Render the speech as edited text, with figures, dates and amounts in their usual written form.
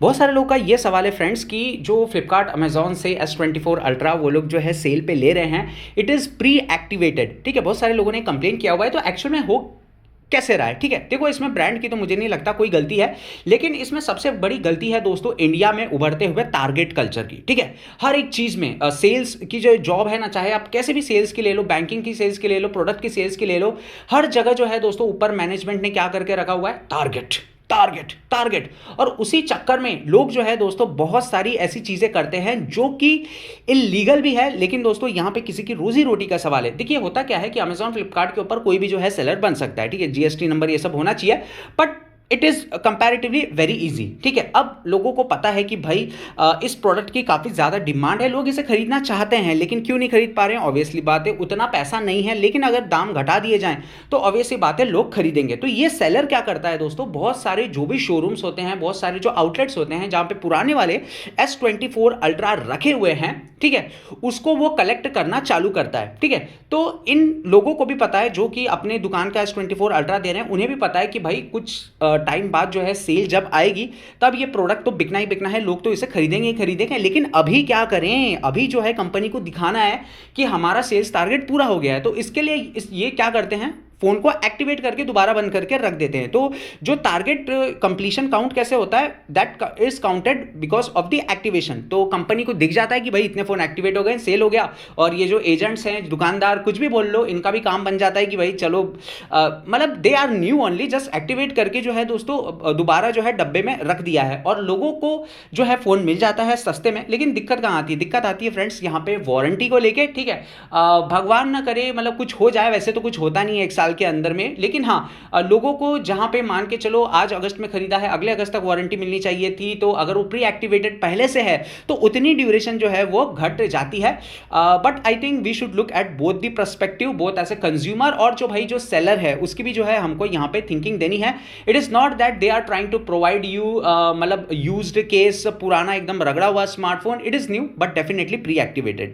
बहुत सारे लोगों का ये सवाल है फ्रेंड्स कि जो फ्लिपकार्ट अमेजोन से S24 अल्ट्रा वो लोग जो है सेल पे ले रहे हैं, इट इज़ प्री एक्टिवेटेड। ठीक है, बहुत सारे लोगों ने कंप्लेन किया हुआ है, तो एक्चुअल में हो कैसे रहा है। ठीक है, देखो इसमें ब्रांड की तो मुझे नहीं लगता कोई गलती है, लेकिन इसमें सबसे बड़ी गलती है दोस्तों इंडिया में उभरते हुए टारगेट कल्चर की। ठीक है, हर एक चीज़ में सेल्स की जो जॉब है ना, चाहे आप कैसे भी सेल्स की ले लो, बैंकिंग की सेल्स की ले लो, प्रोडक्ट की सेल्स की ले लो, हर जगह जो है दोस्तों ऊपर मैनेजमेंट ने क्या करके रखा हुआ है, टारगेट टारगेट टारगेट। और उसी चक्कर में लोग जो है दोस्तों बहुत सारी ऐसी चीज़ें करते हैं जो कि इलीगल भी है, लेकिन दोस्तों यहाँ पे किसी की रोजी रोटी का सवाल है। देखिए होता क्या है कि अमेजॉन फ्लिपकार्ट के ऊपर कोई भी जो है सेलर बन सकता है। ठीक है, जीएसटी नंबर ये सब होना चाहिए, but it is comparatively very easy. ठीक है, अब लोगों को पता है कि भाई इस प्रोडक्ट की काफ़ी ज़्यादा डिमांड है, लोग इसे खरीदना चाहते हैं, लेकिन क्यों नहीं खरीद पा रहे हैं? ऑब्वियसली बात है उतना पैसा नहीं है, लेकिन अगर दाम घटा दिए जाएं तो ऑब्वियसली बात है लोग खरीदेंगे। तो ये सेलर क्या करता है दोस्तों, बहुत सारे जो भी शोरूम्स होते हैं, बहुत सारे जो आउटलेट्स होते हैं जहाँ पे पुराने वाले S24 अल्ट्रा रखे हुए हैं, ठीक है, उसको वो कलेक्ट करना चालू करता है। ठीक है, तो इन लोगों को भी पता है जो कि अपने दुकान का S24 अल्ट्रा दे रहे हैं, उन्हें भी पता है कि भाई कुछ टाइम बाद जो है सेल जब आएगी तब ये प्रोडक्ट तो बिकना ही बिकना है, लोग तो इसे खरीदेंगे ही खरीदेंगे। लेकिन अभी क्या करें, अभी जो है कंपनी को दिखाना है कि हमारा सेल्स टारगेट पूरा हो गया है, तो इसके लिए ये क्या करते हैं, फोन को एक्टिवेट करके दोबारा बंद करके रख देते हैं। तो जो टारगेट कंप्लीशन काउंट कैसे होता है, that is counted because of the activation. तो कंपनी को दिख जाता है कि भाई इतने फोन एक्टिवेट हो गए, सेल हो गया, और ये जो एजेंट्स हैं, दुकानदार, कुछ भी बोल लो, इनका भी काम बन जाता है कि भाई चलो मतलब they are new only, just activate करके जो है दोस्तों दोबारा जो है डब्बे में रख दिया है, और लोगों को जो है फोन मिल जाता है सस्ते में। लेकिन दिक्कत कहाँ आती है, दिक्कत आती है फ्रेंड्स यहाँ पे वारंटी को लेके। ठीक है, भगवान ना करे मतलब कुछ हो जाए, वैसे तो कुछ होता नहीं है एक साल के अंदर में, लेकिन हाँ लोगों को जहां पे मान के चलो आज अगस्त में खरीदा है, अगले अगस्त तक वारंटी मिलनी चाहिए थी, तो अगर वो प्री एक्टिवेटेड पहले से है तो उतनी ड्यूरेशन जो है वो घट जाती है। But I think we should look at both the perspective, both as a consumer, और जो भाई जो सेलर है उसकी भी जो है हमको यहाँ पे थिंकिंग देनी है। It is not that they are trying to provide you मतलब यूज्ड केस, पुराना एकदम रगड़ा हुआ smartphone. It is new but definitely pre activated.